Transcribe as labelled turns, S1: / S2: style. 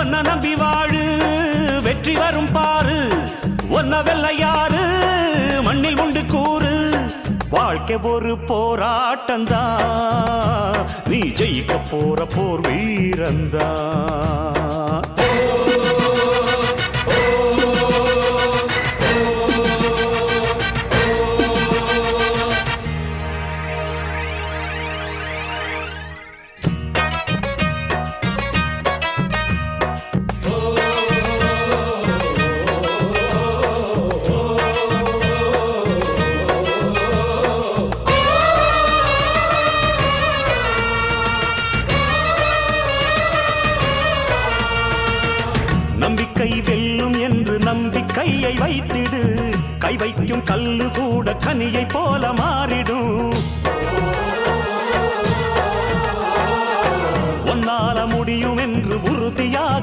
S1: ஒன்ன நம்பி வாழு வெற்றி வரும் பாரு ஒன்ன வெள்ளையாறு மண்ணில் உண்டு கூறு வாழ்க்கை ஒரு போராட்டந்தா நீ ஜெயிக்க போற போர் வீரந்தா நம்பிக்கை வெல்லும் என்று நம்பிக்கையை வைத்திடு கை வைக்கும் கல்லு கூட கனியை போல மாறிடும் ஒன்னால முடியும் என்று உறுதியாக